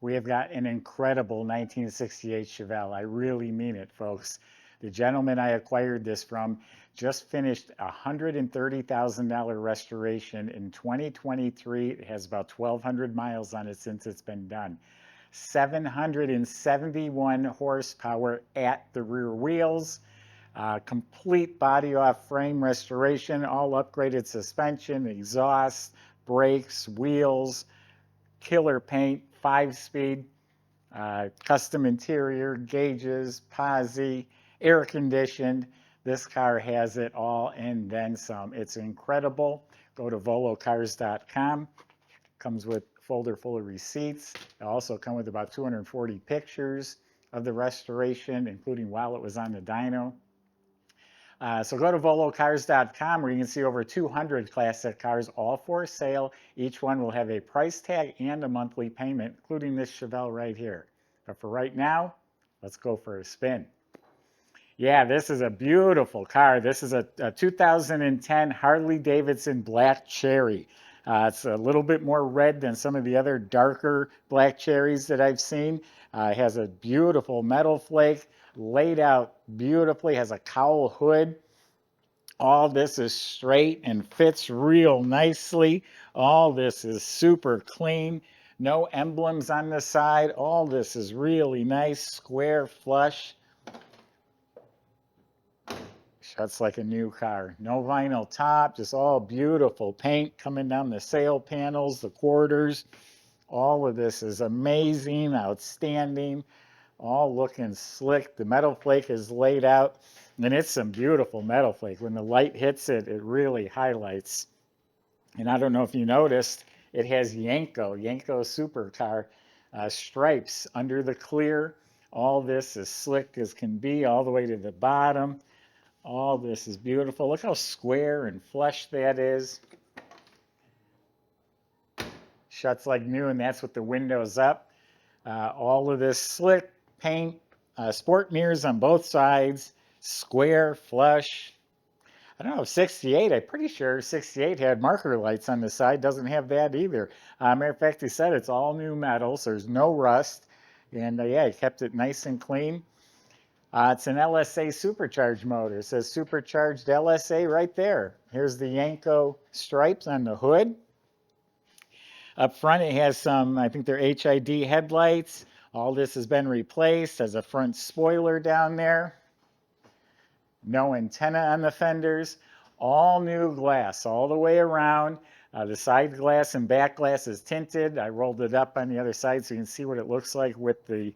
We have got an incredible 1968 Chevelle. I really mean it, folks. The gentleman I acquired this from just finished a $130,000 restoration in 2023. It has about 1,200 miles on it since it's been done. 771 horsepower at the rear wheels. Complete body off frame restoration, all upgraded suspension, exhaust, brakes, wheels, killer paint, 5-speed, custom interior, gauges, posi, air conditioned. This car has it all and then some. It's incredible. Go to volocars.com. Comes with a folder full of receipts. It also comes with about 240 pictures of the restoration, including while it was on the dyno. So go to volocars.com where you can see over 200 classic cars, all for sale. Each one will have a price tag and a monthly payment, including this Chevelle right here. But for right now, let's go for a spin. Yeah, this is a beautiful car. This is a 2010 Harley Davidson Black Cherry. It's a little bit more red than some of the other darker black cherries that I've seen. It has a beautiful metal flake, laid out beautifully, has a cowl hood. All this is straight and fits real nicely. All this is super clean. No emblems on the side. All this is really nice, square, flush. Shuts like a new car. No vinyl top, just all beautiful paint coming down the sail panels, the quarters. All of this is amazing, outstanding, all looking slick. The metal flake is laid out, and it's some beautiful metal flake. When the light hits it, it really highlights. And I don't know if you noticed, it has Yenko supercar stripes under the clear. All this is slick as can be, all the way to the bottom. All this is beautiful. Look how square and flush that is. Shuts like new, and that's with the windows up. All of this slick paint, sport mirrors on both sides, square, flush. I don't know, 68, I'm pretty sure 68 had marker lights on the side. Doesn't have that either. Matter of fact, he said it's all new metal, so there's no rust. And yeah, he kept it nice and clean. It's an LSA supercharged motor. It says supercharged LSA right there. Here's the Yenko stripes on the hood. Up front, it has some, I think they're HID headlights. All this has been replaced. Has a front spoiler down there. No antenna on the fenders. All new glass all the way around. The side glass and back glass is tinted. I rolled it up on the other side so you can see what it looks like with the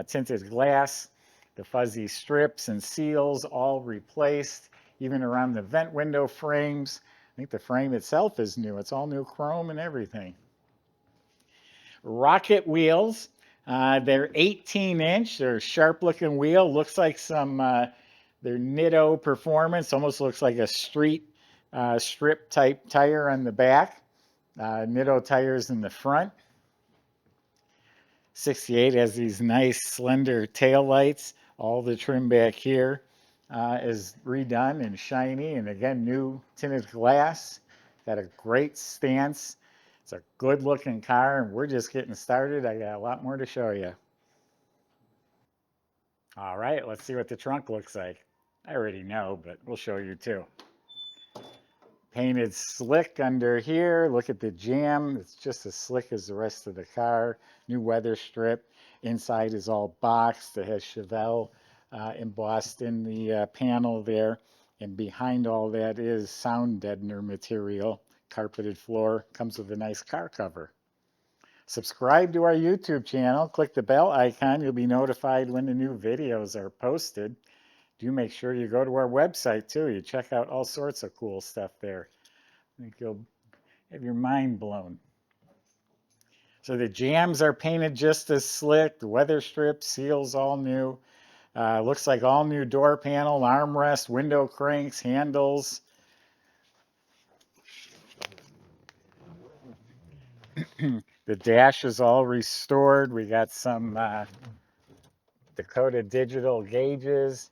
tinted glass. The fuzzy strips and seals all replaced, even around the vent window frames. I think the frame itself is new. It's all new chrome and everything. Rocket wheels. They're 18-inch. They're a sharp-looking wheel. Looks like some, they're Nitto Performance. Almost looks like a street strip-type tire on the back. Nitto tires in the front. 68 has these nice slender tail lights. All the trim back here is redone and shiny, and again, new tinted glass. Got a great stance. It's a good looking car, and we're just getting started. I got a lot more to show you. All right, let's see what the trunk looks like. I already know, but we'll show you too. Painted slick under here. Look at the jam. It's just as slick as the rest of the car. New weather strip. Inside is all boxed. It has Chevelle embossed in the panel there. And behind all that is sound deadener material. Carpeted floor. Comes with a nice car cover. Subscribe to our YouTube channel. Click the bell icon. You'll be notified when the new videos are posted. Do make sure you go to our website too. You check out all sorts of cool stuff there. I think you'll have your mind blown. So the jams are painted just as slick. The weather strip, seals all new. Looks like all new door panel, armrest, window cranks, handles. The dash is all restored. We got some Dakota digital gauges.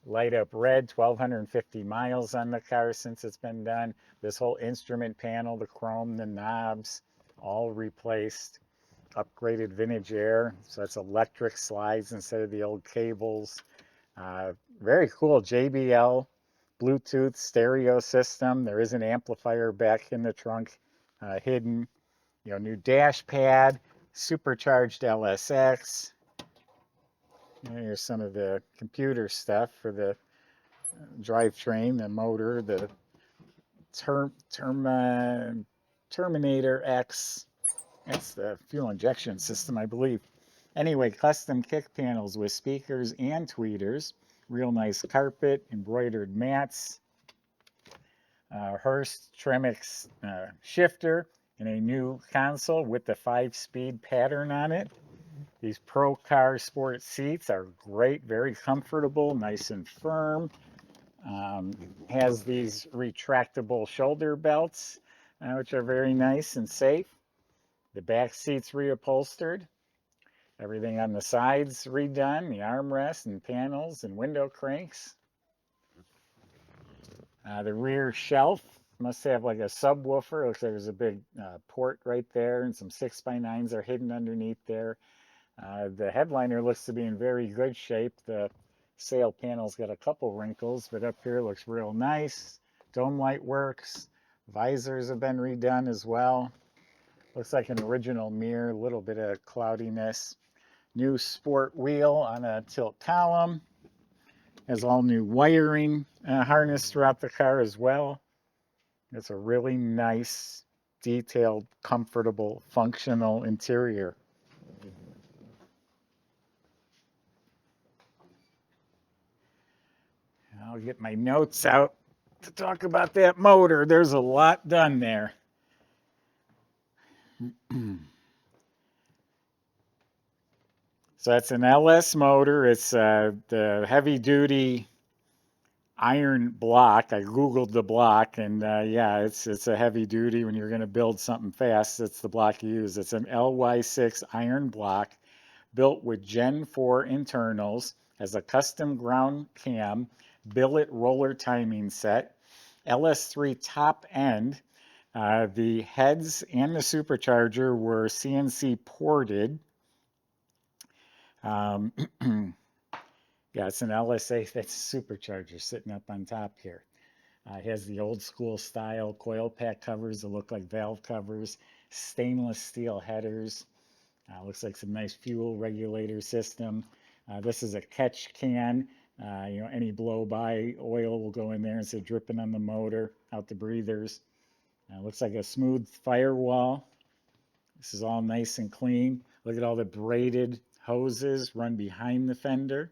Light up red, 1,250 miles on the car since it's been done. This whole instrument panel, the chrome, the knobs, all replaced. upgraded vintage air. So that's electric slides instead of the old cables. Very cool JBL Bluetooth stereo system. There is an amplifier back in the trunk hidden. You know, new dash pad, supercharged LSX. And here's some of the computer stuff for the drivetrain, the motor, the Terminator X. That's the fuel injection system, I believe. Anyway, custom kick panels with speakers and tweeters. Real nice carpet, embroidered mats. Hurst Tremix shifter and a new console with the 5-speed pattern on it. These Pro Car Sport seats are great, very comfortable, nice and firm. Has these retractable shoulder belts, which are very nice and safe. The back seats reupholstered. Everything on the sides redone, the armrests and panels and window cranks. The rear shelf must have like a subwoofer. Looks like there's a big port right there, and some 6x9s are hidden underneath there. The headliner looks to be in very good shape. The sail panel's got a couple wrinkles, but up here looks real nice. Dome light works. Visors have been redone as well. Looks like an original mirror, a little bit of cloudiness. New sport wheel on a tilt column. Has all new wiring harness throughout the car as well. It's a really nice, detailed, comfortable, functional interior. I'll get my notes out to talk about that motor. There's a lot done there. So that's an LS motor. It's the heavy-duty iron block. I Googled the block, and yeah, it's a heavy-duty. When you're going to build something fast, that's the block you use. It's an LY6 iron block built with Gen 4 internals, has a custom ground cam, billet roller timing set, LS3 top end. The heads and the supercharger were CNC ported. Yeah, it's an LSA, that's a supercharger sitting up on top here. It has the old school style coil pack covers that look like valve covers, stainless steel headers. Looks like some nice fuel regulator system. This is a catch can. You know, any blow-by oil will go in there instead of dripping on the motor, out the breathers. Looks like a smooth firewall. This is all nice and clean. Look at all the braided hoses run behind the fender.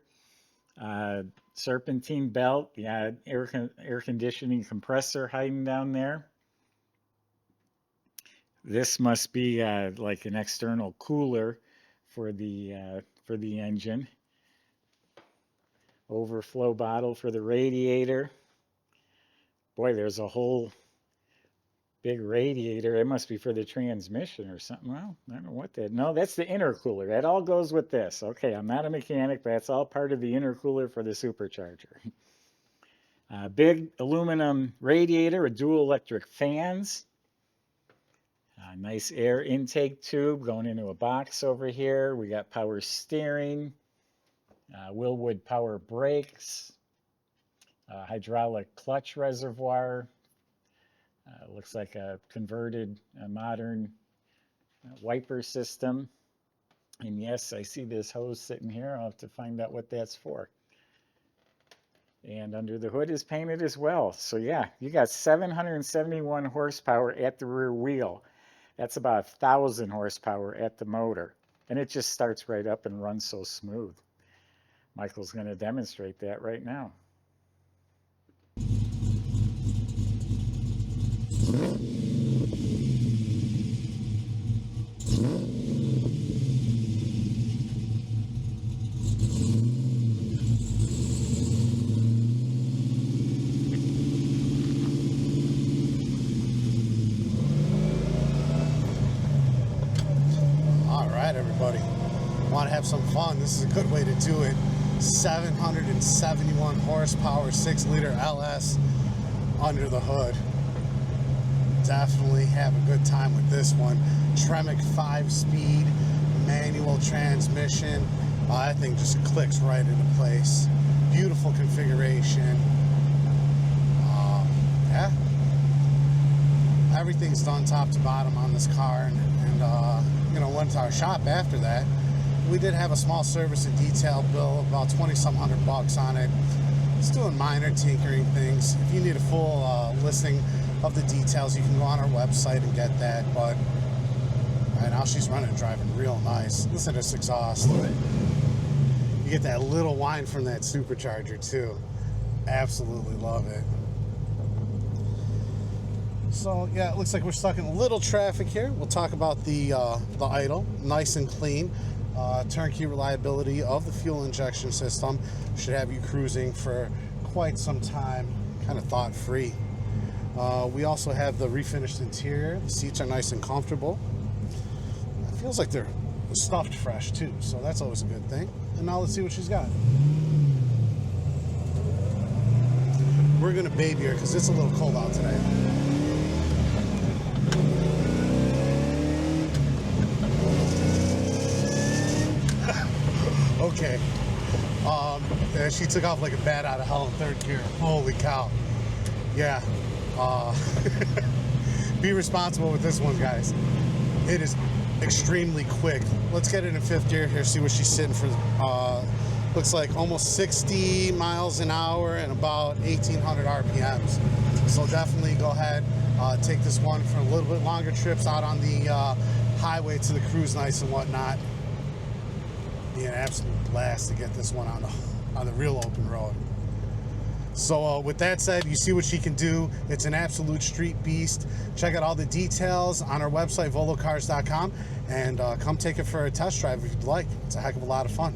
Serpentine belt, yeah, air conditioning compressor hiding down there. This must be like an external cooler for the engine. Overflow bottle for the radiator. Boy, there's a whole big radiator. It must be for the transmission or something. Well, I don't know what that. No, that's the intercooler. That all goes with this. Okay, I'm not a mechanic, but that's all part of the intercooler for the supercharger. Big aluminum radiator with dual electric fans. Nice air intake tube going into a box over here. We got power steering, Willwood power brakes, hydraulic clutch reservoir. Looks like a converted modern wiper system. And yes, I see this hose sitting here. I'll have to find out what that's for. And under the hood is painted as well. So yeah, you got 771 horsepower at the rear wheel. That's about 1,000 horsepower at the motor. And it just starts right up and runs so smooth. Michael's going to demonstrate that right now. All right, everybody. Want to have some fun? This is a good way to do it. 771 horsepower, 6-liter LS under the hood. Definitely have a good time with this one. Tremec 5-speed manual transmission. That thing just clicks right into place. Beautiful configuration. Yeah, everything's done top to bottom on this car, and you know, went to our shop after that. We did have a small service and detail bill, about 20-some $100 on it. It's doing minor tinkering things. If you need a full listing of the details, you can go on our website and get that. But right now she's running and driving real nice. Listen to this exhaust. You get that little whine from that supercharger too. Absolutely love it. So yeah, it looks like we're stuck in a little traffic here. We'll talk about the idle, nice and clean. Turnkey reliability of the fuel injection system should have you cruising for quite some time, kind of thought-free. We also have the refinished interior. The seats are nice and comfortable. It feels like they're stuffed fresh too, so that's always a good thing. And now let's see what she's got. We're gonna baby her because it's a little cold out today. Okay. She took off like a bat out of hell in third gear. Holy cow. Yeah. Be responsible with this one, guys. It is extremely quick. Let's get it in fifth gear here, see what she's sitting for. Looks like almost 60 miles an hour and about 1,800 RPMs. So definitely go ahead, take this one for a little bit longer trips out on the highway to the cruise nights and whatnot. Be an absolute blast to get this one on the real open road. So with that said, you see what she can do. It's an absolute street beast. Check out all the details on our website, volocars.com, and come take it for a test drive if you'd like. It's a heck of a lot of fun.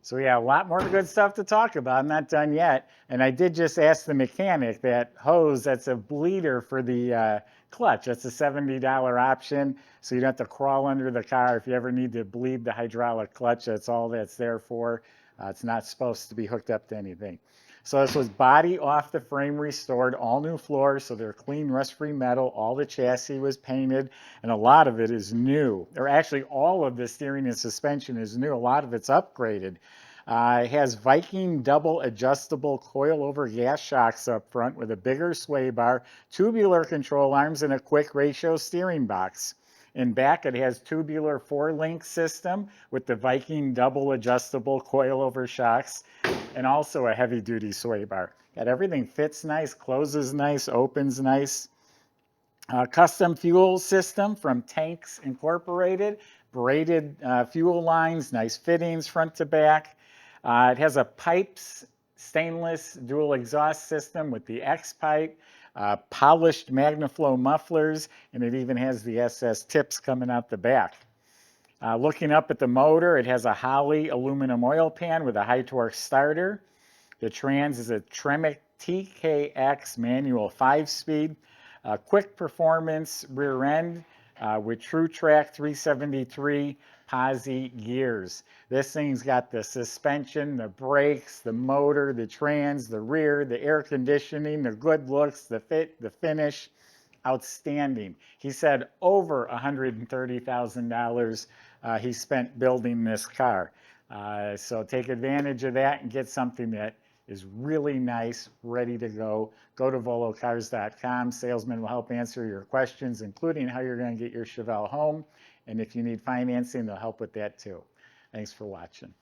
So yeah, a lot more good stuff to talk about. I'm not done yet. And I did just ask the mechanic that hose, that's a bleeder for the clutch. That's a $70 option. So you don't have to crawl under the car if you ever need to bleed the hydraulic clutch. That's all that's there for. It's not supposed to be hooked up to anything. So this was body off the frame restored, all new floors, so they're clean, rust-free metal. All the chassis was painted, and a lot of it is new. Or actually, all of the steering and suspension is new. A lot of it's upgraded. It has Viking double adjustable coil-over gas shocks up front with a bigger sway bar, tubular control arms, and a quick ratio steering box. In back, it has tubular 4-link system with the Viking double adjustable coil-over shocks, and also a heavy-duty sway bar. Got everything fits nice, closes nice, opens nice. Custom fuel system from Tanks Incorporated, braided fuel lines, nice fittings front to back. It has a pipes stainless dual exhaust system with the X pipe, polished MagnaFlow mufflers, and it even has the SS tips coming out the back. Looking up at the motor, it has a Harley aluminum oil pan with a high torque starter. The trans is a Tremec TKX manual 5-speed. Quick performance rear end with TrueTrack 373 posi gears. This thing's got the suspension, the brakes, the motor, the trans, the rear, the air conditioning, the good looks, the fit, the finish. Outstanding. He said over $130,000 he spent building this car. So take advantage of that and get something that is really nice, ready to go. Go to volocars.com. Salesman will help answer your questions, including how you're going to get your Chevelle home. And if you need financing, they'll help with that too. Thanks for watching.